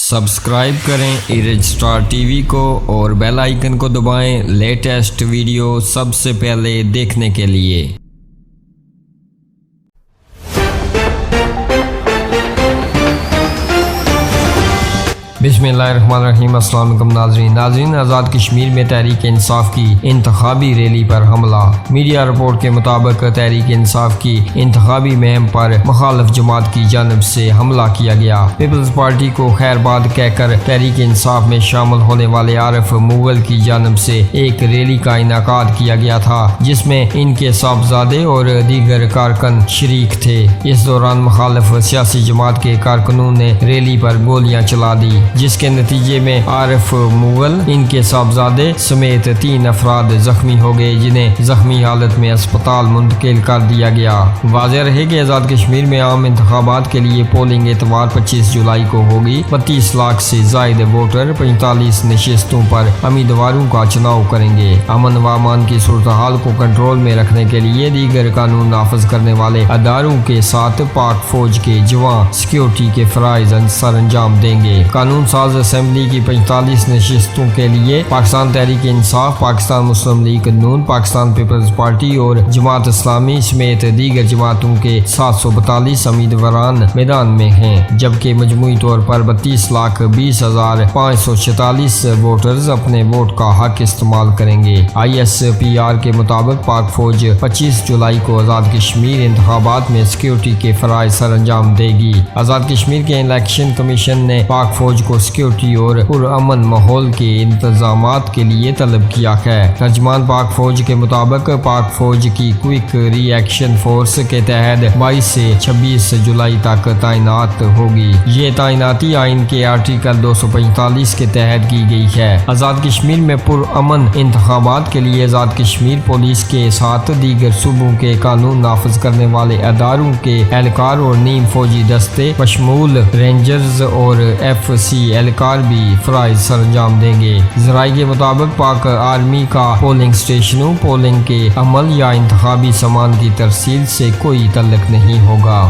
Subscribe کریں ایرج star T V کو اور بیل آئیکن کو دبائیں لیٹسٹ ویڈیو سب سے پہلے دیکھنے کے لیے۔ بسم اللہ الرحمن الرحیم۔ السلام علیکم ناظرین، آزاد کشمیر میں تحریک انصاف کی انتخابی ریلی پر حملہ۔ میڈیا رپورٹ کے مطابق تحریک انصاف کی انتخابی مہم پر مخالف جماعت کی جانب سے حملہ کیا گیا۔ پیپلز پارٹی کو خیر باد کہہ کر تحریک انصاف میں شامل ہونے والے عارف مغل کی جانب سے ایک ریلی کا انعقاد کیا گیا تھا، جس میں ان کے صاحبزادے اور دیگر کارکن شریک تھے۔ اس دوران مخالف سیاسی جماعت کے کارکنوں نے ریلی پر گولیاں چلا دی، جس کے نتیجے میں عارف مغل، ان کے صاحبزادے سمیت 3 افراد زخمی ہو گئے، جنہیں زخمی حالت میں اسپتال منتقل کر دیا گیا۔ واضح رہے کہ آزاد کشمیر میں عام انتخابات کے لیے پولنگ اتوار 25 جولائی کو ہوگی۔ 32 لاکھ سے زائد ووٹر 45 نشستوں پر امیدواروں کا چناؤ کریں گے۔ امن و امان کی صورتحال کو کنٹرول میں رکھنے کے لیے دیگر قانون نافذ کرنے والے اداروں کے ساتھ پاک فوج کے جوان سیکیورٹی کے فرائض سر انجام دیں گے۔ قانون ساز اسمبلی کی 45 نشستوں کے لیے پاکستان تحریک انصاف، پاکستان مسلم لیگ نون، پاکستان پیپلز پارٹی اور جماعت اسلامی سمیت دیگر جماعتوں کے 742 امیدواران میدان میں ہیں، جبکہ مجموعی طور پر 32,20,546 ووٹرز اپنے ووٹ کا حق استعمال کریں گے۔ ISPR کے مطابق پاک فوج 25 جولائی کو آزاد کشمیر انتخابات میں سیکیورٹی کے فرائض سر انجام دے گی۔ آزاد کشمیر کے الیکشن کمیشن نے پاک فوج کو سیکیورٹی اور پرامن ماحول کے انتظامات کے لیے طلب کیا ہے۔ ترجمان پاک فوج کے مطابق پاک فوج کی کوئک ری ایکشن فورس کے تحت 22 سے 26 جولائی تک تعینات ہوگی۔ یہ تعیناتی آئین کے آرٹیکل 245 کے تحت کی گئی ہے۔ آزاد کشمیر میں پرامن انتخابات کے لیے آزاد کشمیر پولیس کے ساتھ دیگر صوبوں کے قانون نافذ کرنے والے اداروں کے اہلکار اور نیم فوجی دستے بشمول رینجرز اور FCC اہلکار بھی فرائض سر انجام دیں گے۔ ذرائع کے مطابق پاک آرمی کا پولنگ اسٹیشنوں، پولنگ کے عمل یا انتخابی سامان کی ترسیل سے کوئی تعلق نہیں ہوگا۔